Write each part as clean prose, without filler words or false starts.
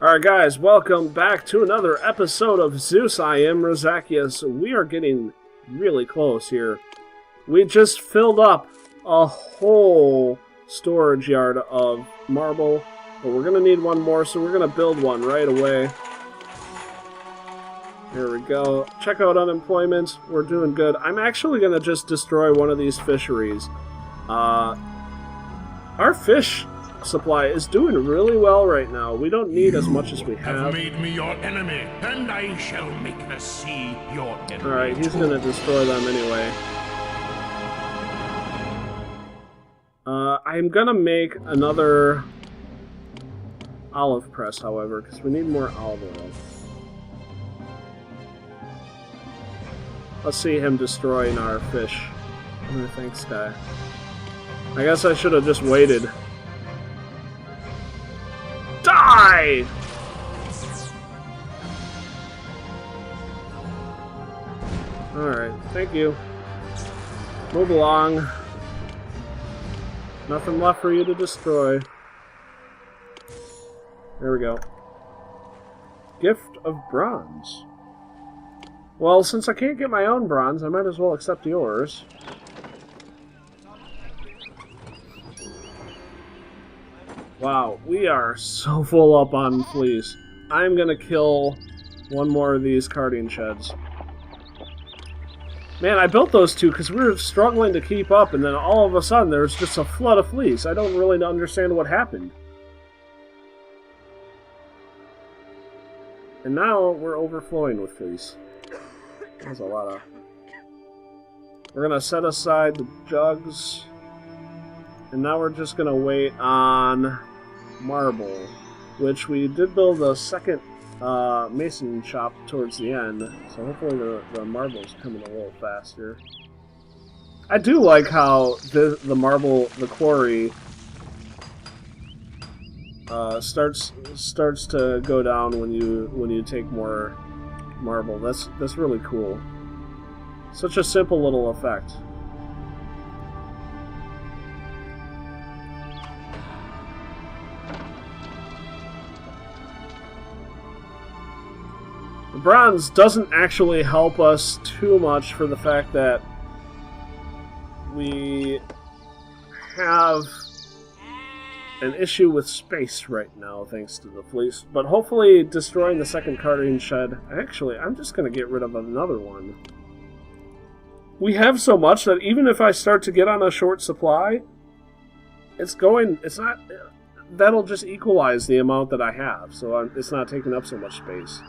Alright guys, welcome back to another episode of Zeus. I am Razakius. We are getting really close here. We just filled up a whole storage yard of marble, but we're going to need one more, so we're going to build one right away. There we go. Check out unemployment. We're doing good. I'm actually going to just destroy one of these fisheries. Our fish supply is doing really well right now. We don't need as much as we have. Made me your enemy, and I shall make the sea your enemy. Alright, he's gonna destroy them anyway. I'm gonna make another olive press, however, because we need more olive oil. Let's see him destroying our fish. Oh, thanks, guy. I guess I should have just waited. Die! Alright, thank you. Move along. Nothing left for you to destroy. There we go. Gift of bronze. Well, since I can't get my own bronze, I might as well accept yours. Wow, we are so full up on fleece. I'm gonna kill one more of these carting sheds. Man, I built those two because we were struggling to keep up, and then all of a sudden there's just a flood of fleece. I don't really understand what happened. And now we're overflowing with fleece. There's a lot of... We're gonna set aside the jugs. And now we're just gonna wait on marble, which we did build a second mason shop towards the end, so hopefully the marble's coming a little faster. I do like how the marble, the quarry, starts to go down when you take more marble. That's really cool. Such a simple little effect. Bronze doesn't actually help us too much for the fact that we have an issue with space right now thanks to the fleece. But hopefully destroying the second carting shed... Actually, I'm just going to get rid of another one. We have so much that even if I start to get on a short supply, that'll just equalize the amount that I have, so it's not taking up so much space.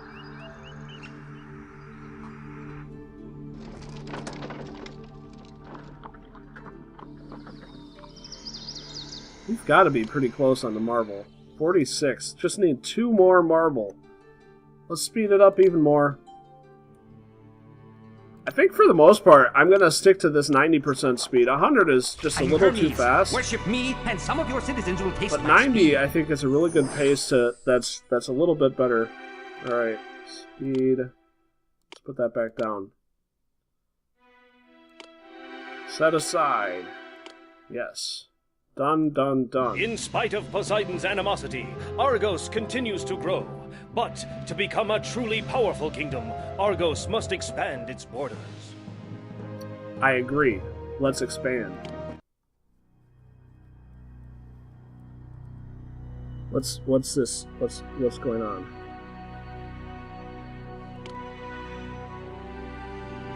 We've got to be pretty close on the marble. 46. Just need 2 more marble. Let's speed it up even more. I think for the most part, I'm going to stick to this 90% speed. 100 is just a little too fast. Worship me, and some of your citizens will taste but my 90, speed. I think, is a really good pace. That's a little bit better. Alright, speed. Let's put that back down. Set aside. Yes. Done, done, done. In spite of Poseidon's animosity, Argos continues to grow. But to become a truly powerful kingdom, Argos must expand its borders. I agree. Let's expand. What's this? What's going on?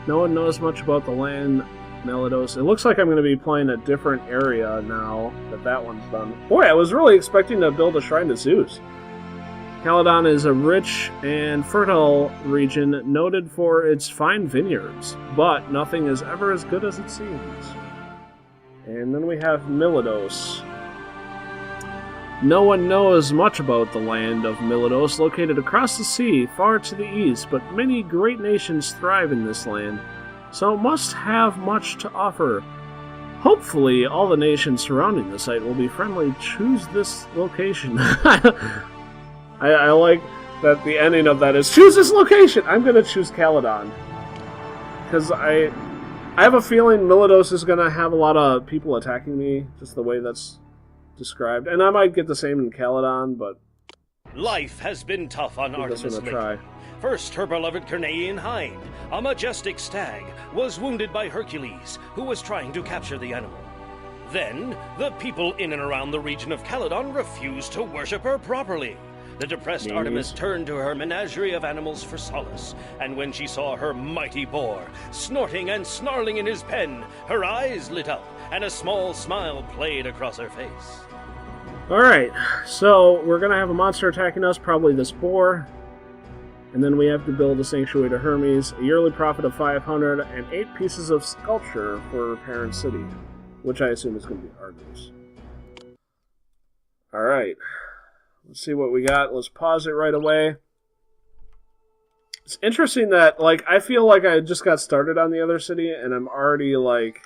No one knows much about the land. Melidos. It looks like I'm going to be playing a different area now that one's done. Boy, I was really expecting to build a shrine to Zeus. Caledon is a rich and fertile region noted for its fine vineyards, but nothing is ever as good as it seems. And then we have Melidos. No one knows much about the land of Melidos, located across the sea far to the east, but many great nations thrive in this land, so it must have much to offer. Hopefully, all the nations surrounding the site will be friendly. Choose this location. I like that the ending of that is, choose this location! I'm going to choose Caledon. Because I have a feeling Melidos is going to have a lot of people attacking me, just the way that's described. And I might get the same in Caledon, but Life has been tough on Give this Artemis one a lately. try. First, her beloved Carnean hind, a majestic stag, was wounded by Hercules, who was trying to capture the animal. Then, the people in and around the region of Calydon refused to worship her properly. The depressed Artemis turned to her menagerie of animals for solace, and when she saw her mighty boar, snorting and snarling in his pen, her eyes lit up, and a small smile played across her face. Alright, so we're going to have a monster attacking us, probably this boar. And then we have to build a sanctuary to Hermes, a yearly profit of 500, and 8 pieces of sculpture for parent city, which I assume is going to be Argos. Alright, let's see what we got. Let's pause it right away. It's interesting that, like, I feel like I just got started on the other city, and I'm already, like,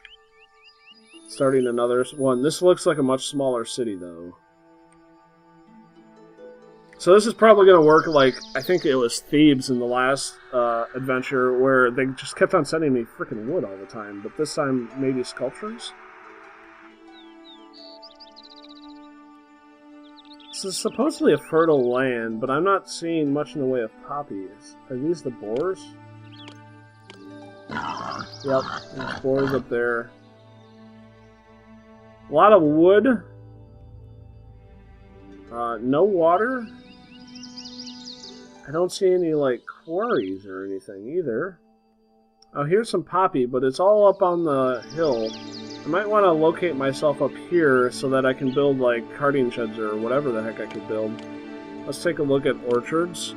starting another one. This looks like a much smaller city, though. So this is probably going to work like, I think it was Thebes in the last adventure, where they just kept on sending me freaking wood all the time, but this time maybe sculptures? This is supposedly a fertile land, but I'm not seeing much in the way of poppies. Are these the boars? Yep, there's boars up there. A lot of wood. No water. I don't see any, like, quarries or anything either. Oh, here's some poppy, but it's all up on the hill. I might want to locate myself up here so that I can build, like, carting sheds or whatever the heck I could build. Let's take a look at orchards.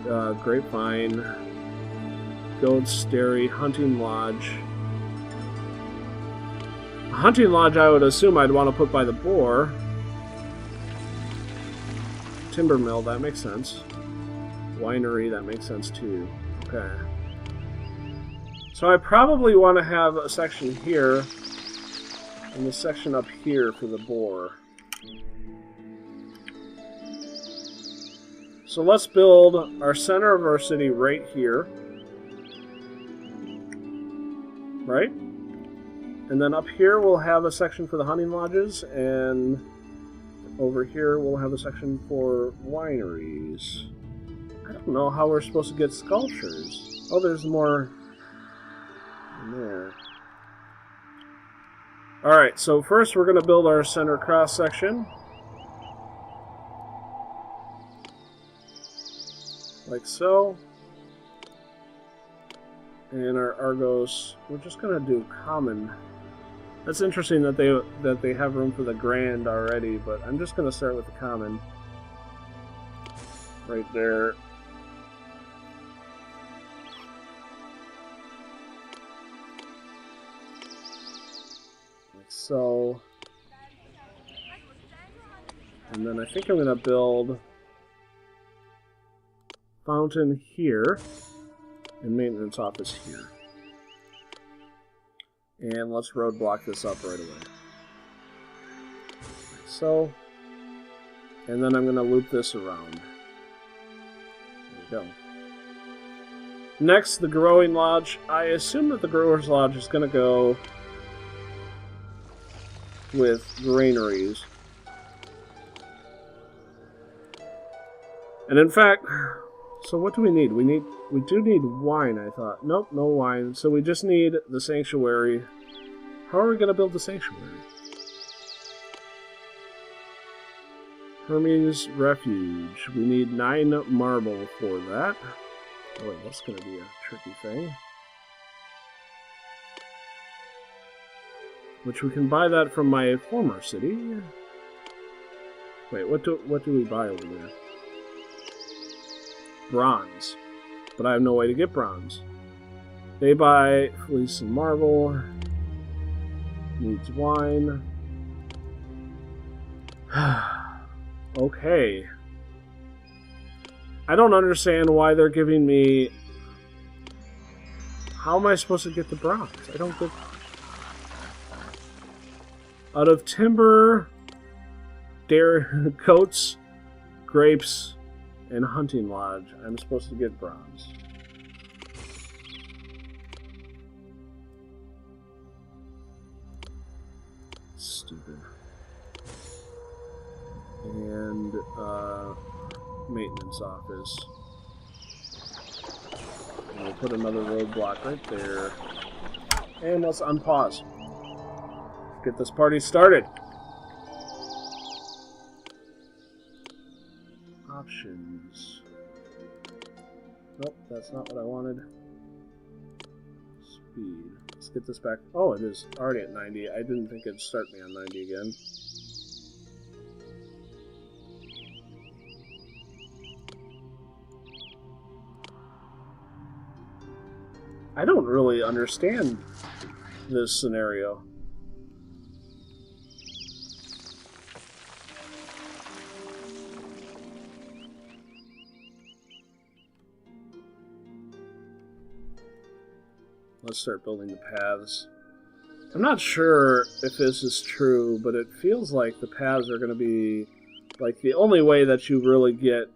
Grapevine. Goats, dairy, hunting lodge. A hunting lodge I would assume I'd want to put by the boar. Timber mill, that makes sense. Winery, that makes sense too. Okay. So I probably want to have a section here, and a section up here for the boar. So let's build our center of our city right here. Right? And then up here we'll have a section for the hunting lodges, and over here we'll have a section for wineries. I don't know how we're supposed to get sculptures. Oh, there's more in there. Alright, so first we're going to build our center cross section. Like so. And our Argos, we're just going to do common. That's interesting that they have room for the grand already, but I'm just going to start with the common. Right there. Like so. And then I think I'm going to build fountain here and maintenance office here. And let's roadblock this up right away. Like so. And then I'm going to loop this around. There we go. Next, the growing lodge. I assume that the grower's lodge is going to go with granaries. And in fact, so what do we need? We do need wine, I thought. Nope, no wine. So we just need the sanctuary. How are we going to build the sanctuary? Hermes Refuge. We need 9 marble for that. Boy, that's going to be a tricky thing. Which we can buy that from my former city. Wait, what do we buy over there? Bronze. But I have no way to get bronze. They buy fleece and marble. Needs wine. Okay. I don't understand why they're giving me... How am I supposed to get the bronze? I don't get... Out of timber, dairy, goats, grapes, and hunting lodge, I'm supposed to get bronze. Stupid. And, maintenance office. And we'll put another roadblock right there. And let's unpause. Get this party started. Options. Nope, that's not what I wanted. Speed. Let's get this back. Oh, it is already at 90. I didn't think it'd start me on 90 again. I don't really understand this scenario. Let's start building the paths. I'm not sure if this is true, but it feels like the paths are going to be like the only way that you really get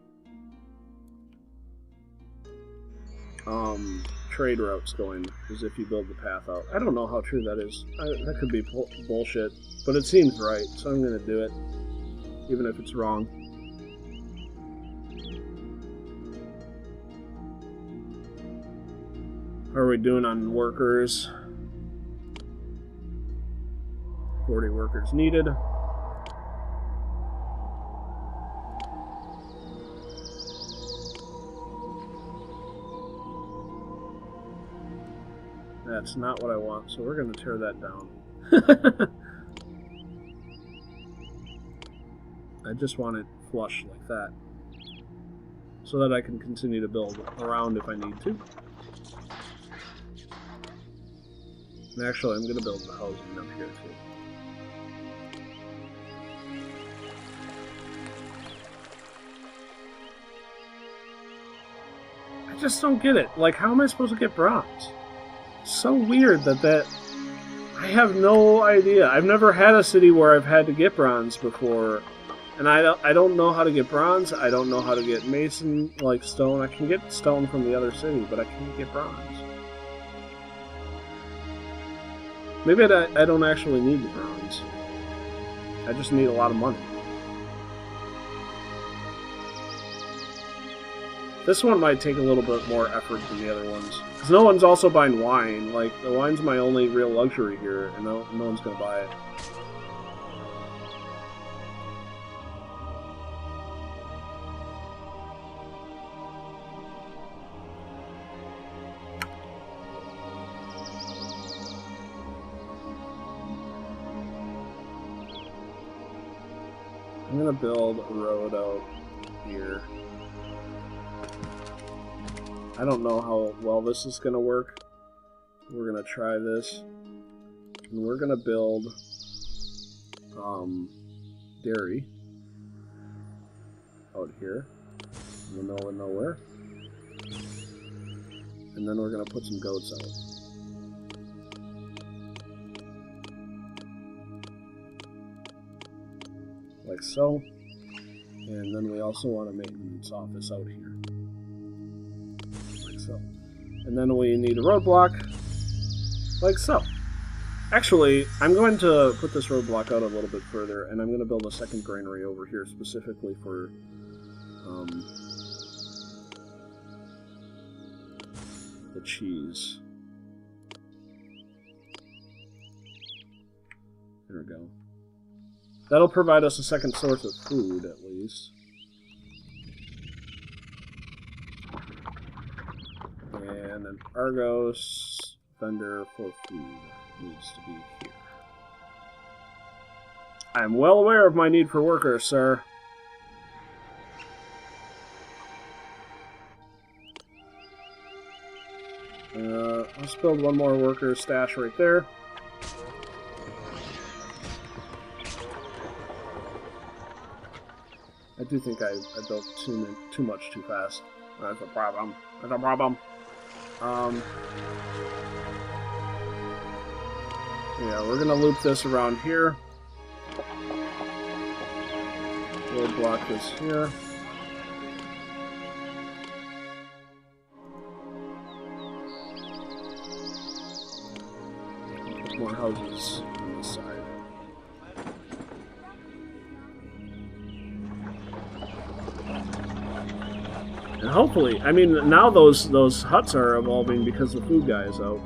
trade routes going is if you build the path out. I don't know how true that is. That could be bullshit, but it seems right, so I'm going to do it, even if it's wrong. How are we doing on workers? 40 workers needed. That's not what I want, so we're going to tear that down. I just want it flush like that, so that I can continue to build around if I need to. And actually, I'm going to build the housing up here too. I just don't get it. Like, how am I supposed to get bronze? So weird that I have no idea. I've never had a city where I've had to get bronze before, and I don't know how to get bronze. I don't know how to get mason, like stone. I can get stone from the other city, but I can't get bronze. Maybe I don't actually need the bronze. I just need a lot of money. This one might take a little bit more effort than the other ones. Because no one's also buying wine. Like, the wine's my only real luxury here, and no one's going to buy it. I'm going to build a road out here. I don't know how well this is going to work. We're going to try this. And we're going to build dairy out here in the middle of nowhere. And then we're going to put some goats out. Like so. And then we also want a maintenance office out here. Like so. And then we need a roadblock. Like so. Actually, I'm going to put this roadblock out a little bit further, and I'm going to build a second granary over here specifically for the cheese. There we go. That'll provide us a second source of food, at least. And an Argos vendor for food needs to be here. I am well aware of my need for workers, sir. Let's build one more worker stash right there. I do think I built too much too fast. That's a problem. That's a problem. Yeah, we're gonna loop this around here. We'll block this here. Put more houses on this side. And hopefully, I mean, now those huts are evolving because the food guy is out.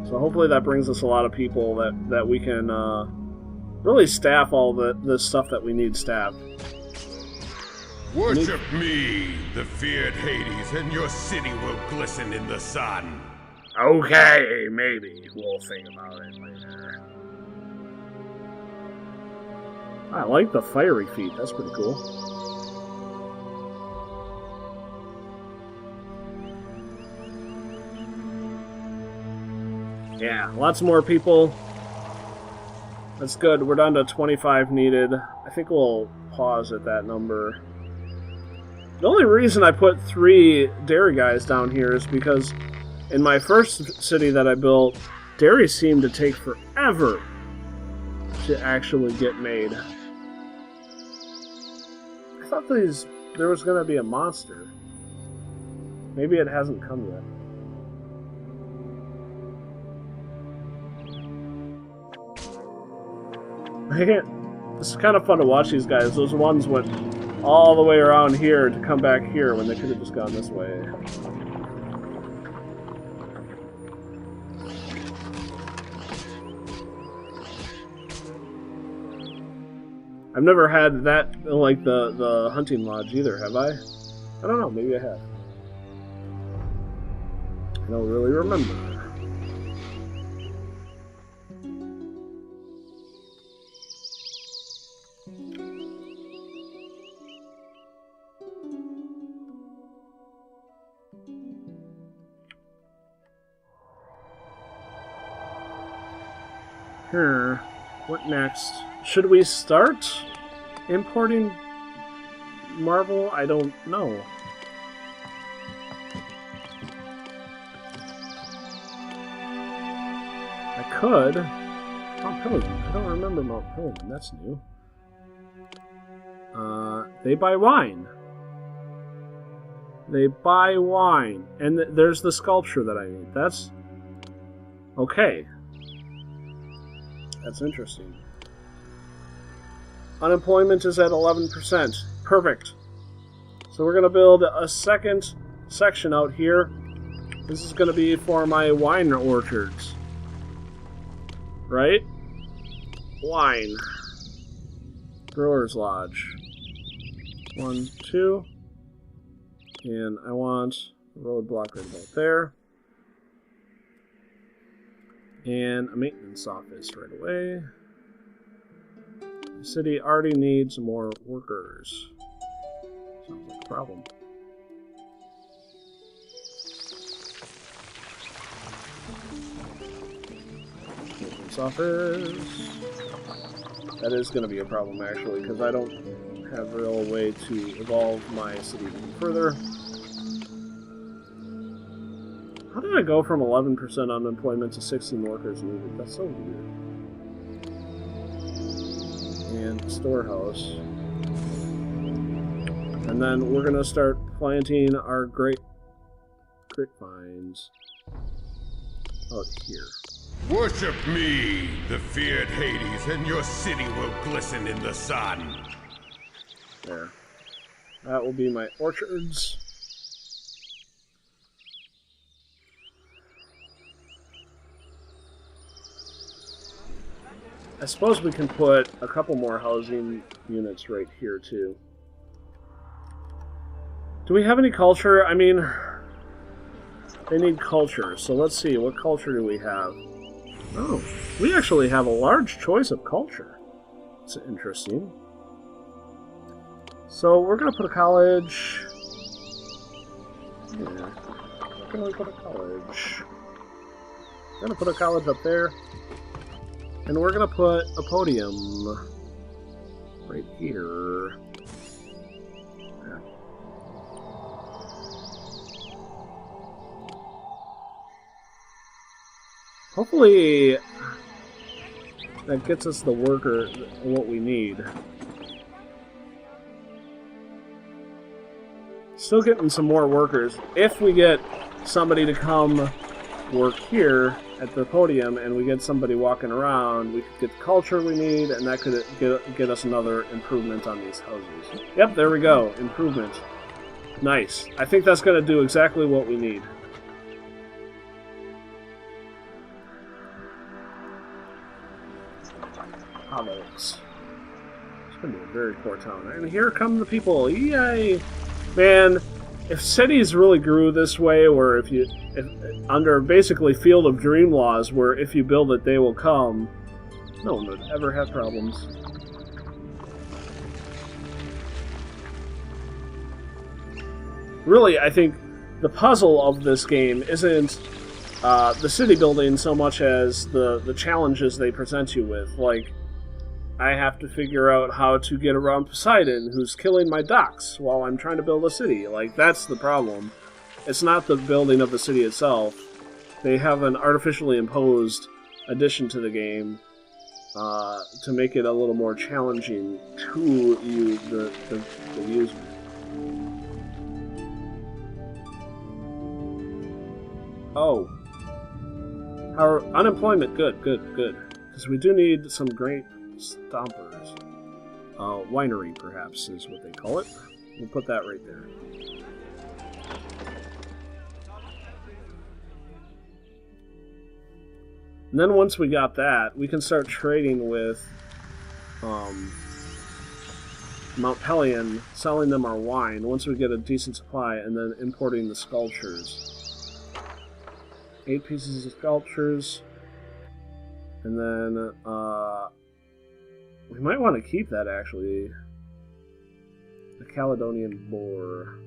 So hopefully that brings us a lot of people that we can really staff all the stuff that we need staffed. Worship me, the feared Hades, and your city will glisten in the sun. Okay, maybe. We'll think about it later. I like the fiery feet. That's pretty cool. Yeah, lots more people. That's good. We're down to 25 needed. I think we'll pause at that number. The only reason I put 3 dairy guys down here is because in my first city that I built, dairy seemed to take forever to actually get made. I thought there was going to be a monster. Maybe it hasn't come yet. It's kind of fun to watch these guys. Those ones went all the way around here to come back here when they could have just gone this way. I've never had that, like, the hunting lodge either, have I? I don't know, maybe I have. I don't really remember. What next? Should we start importing marble? I don't know. I could. Mount Pilgrim. I don't remember Mount Pilgrim. That's new. They buy wine. They buy wine. And there's the sculpture that I need. That's... okay. That's interesting. Unemployment is at 11%. Perfect. So we're going to build a second section out here. This is going to be for my wine orchards. Right? Wine. Brewer's Lodge. 1, 2. And I want a roadblock right about there. And a maintenance office right away. The city already needs more workers. Sounds like a problem. Maintenance office. That is going to be a problem, actually, because I don't have a real way to evolve my city even further. How did I go from 11% unemployment to 16 workers needed? That's so weird. And storehouse. And then we're going to start planting our grapevines out here. Worship me, the feared Hades, and your city will glisten in the sun. There. That will be my orchards. I suppose we can put a couple more housing units right here, too. Do we have any culture? I mean, they need culture, so let's see. What culture do we have? Oh, we actually have a large choice of culture. It's interesting. So we're going to put a college... yeah, where can we put a college? We're going to put a college up there. And we're going to put a podium right here. Yeah. Hopefully that gets us the worker, what we need. Still getting some more workers. If we get somebody to come work here at the podium and we get somebody walking around, we could get the culture we need, and that could get us another improvement on these houses. Yep, there we go. Improvement. Nice. I think that's going to do exactly what we need. Hollows. It's going to be a very poor town. And here come the people. Yay! Man, if cities really grew this way, where if under basically Field of Dream laws, where if you build it, they will come, no one would ever have problems. Really, I think the puzzle of this game isn't the city building so much as the challenges they present you with. Like, I have to figure out how to get around Poseidon, who's killing my ducks while I'm trying to build a city. Like, that's the problem. It's not the building of the city itself. They have an artificially imposed addition to the game to make it a little more challenging to you, the user. Oh. Our unemployment, good. Because we do need some grape stompers. Winery, perhaps, is what they call it. We'll put that right there. And then once we got that, we can start trading with Mount Pelion, selling them our wine once we get a decent supply, and then importing the sculptures. 8 pieces of sculptures, and then we might want to keep that, actually. The Caledonian boar.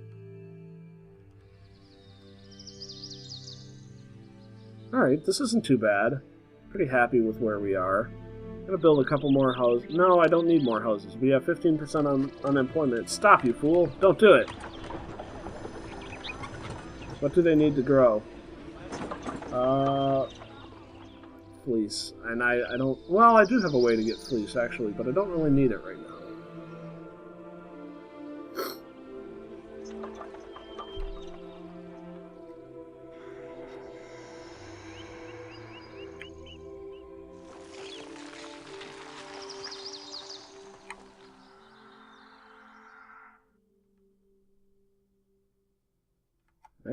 Alright, this isn't too bad. Pretty happy with where we are. I'm gonna build a couple more houses. No, I don't need more houses. We have 15% on unemployment. Stop, you fool! Don't do it! What do they need to grow? Fleece. And I don't... Well, I do have a way to get fleece, actually, but I don't really need it right now.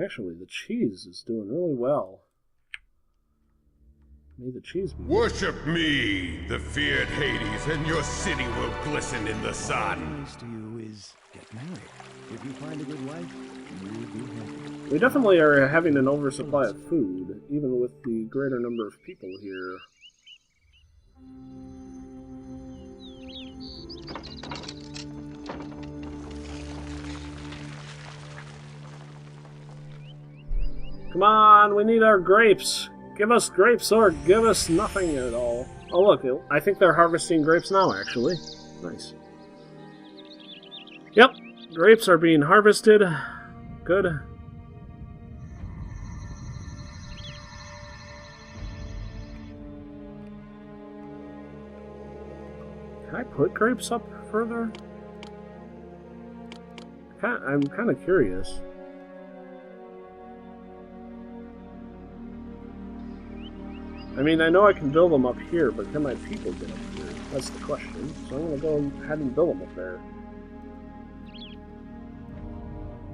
Actually, the cheese is doing really well. May the cheese be... Worship me, the feared Hades, and your city will glisten in the sun. To you is get married. If you find a good wife, you will be happy. We definitely are having an oversupply of food, even with the greater number of people here. Come on, we need our grapes. Give us grapes or give us nothing at all. Oh look, I think they're harvesting grapes now, actually. Nice. Yep, grapes are being harvested. Good. Can I put grapes up further? I'm kind of curious. I mean, I know I can build them up here, but can my people get up here? That's the question. So I'm going to go ahead and build them up there.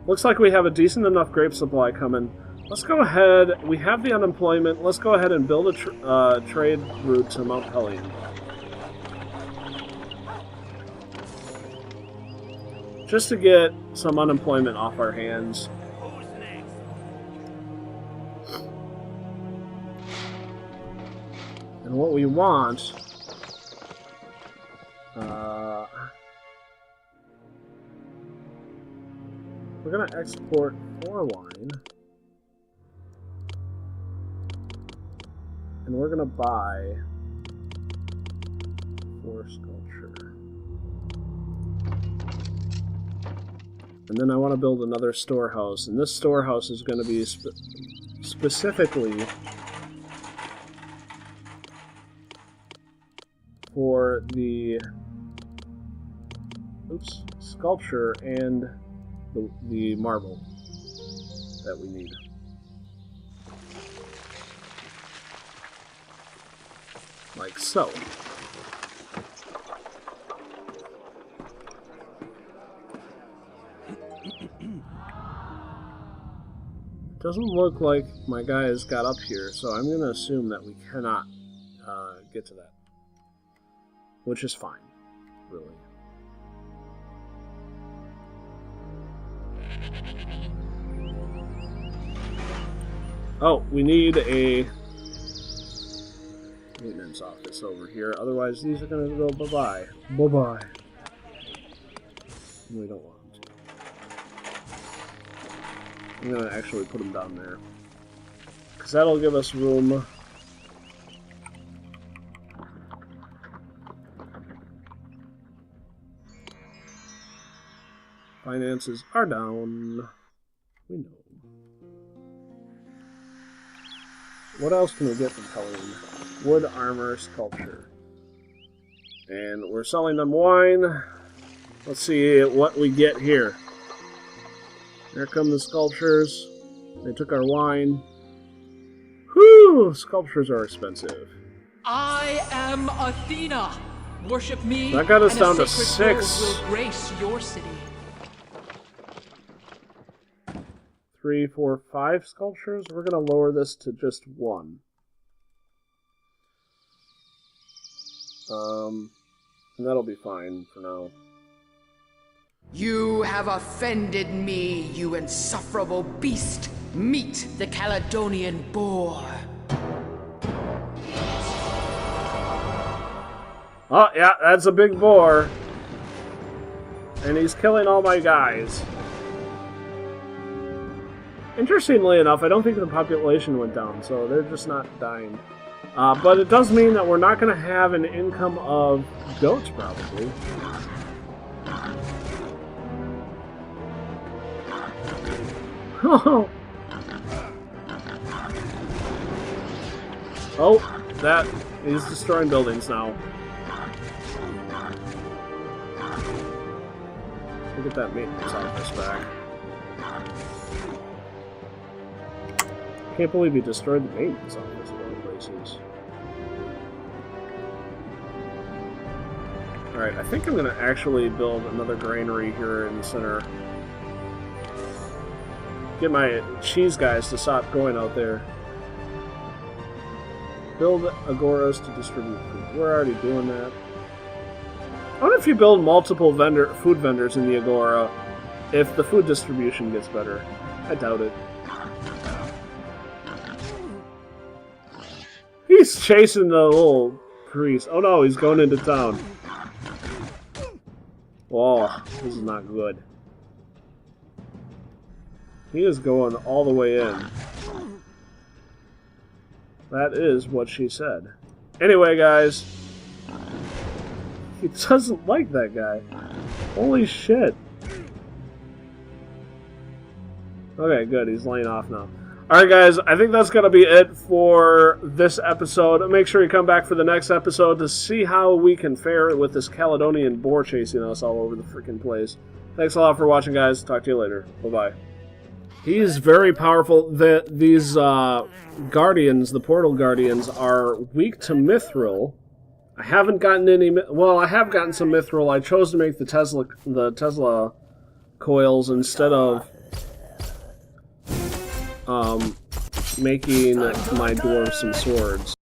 Looks like we have a decent enough grape supply coming. Let's go ahead. We have the unemployment. Let's go ahead and build a trade route to Mount Pelion. Just to get some unemployment off our hands. And what we want, we're going to export 4 wine, and we're going to buy 4 sculpture. And then I want to build another storehouse, and this storehouse is going to be specifically for the sculpture and the marble that we need. Like so. Doesn't look like my guys got up here, so I'm going to assume that we cannot get to that. Which is fine, really. Oh, we need a maintenance office over here. Otherwise, these are going to go bye-bye. Bye-bye. We don't want them to. I'm going to actually put them down there. Because that'll give us room. Finances are down. We know. What else can we get from Colleen? Wood, armor, sculpture. And we're selling them wine. Let's see what we get here. There come the sculptures. They took our wine. Whew! Sculptures are expensive. I am Athena. Worship me. That got us and down a to sacred 6. grove will grace your city. 3, 4, 5 sculptures. We're going to lower this to just 1. And that'll be fine for now. You have offended me, you insufferable beast. Meet the Caledonian boar. Oh, yeah, that's a big boar. And he's killing all my guys. Interestingly enough, I don't think the population went down, so they're just not dying. But it does mean that we're not going to have an income of goats, probably. Oh, that is destroying buildings now. Look at that maintenance office back. Can't believe he destroyed the maintenance office of all places. Alright, I think I'm going to actually build another granary here in the center. Get my cheese guys to stop going out there. Build agoras to distribute food. We're already doing that. I wonder if you build multiple food vendors in the agora, if the food distribution gets better. I doubt it. He's chasing the little priest. Oh no, he's going into town. Oh, this is not good. He is going all the way in. That is what she said. Anyway, guys. He doesn't like that guy. Holy shit. Okay, good. He's laying off now. Alright, guys. I think that's going to be it for this episode. Make sure you come back for the next episode to see how we can fare with this Caledonian boar chasing us all over the freaking place. Thanks a lot for watching, guys. Talk to you later. Bye-bye. He's very powerful. These guardians, the portal guardians, are weak to mithril. I haven't gotten any... Well, I have gotten some mithril. I chose to make the Tesla coils instead of making my dwarves some swords.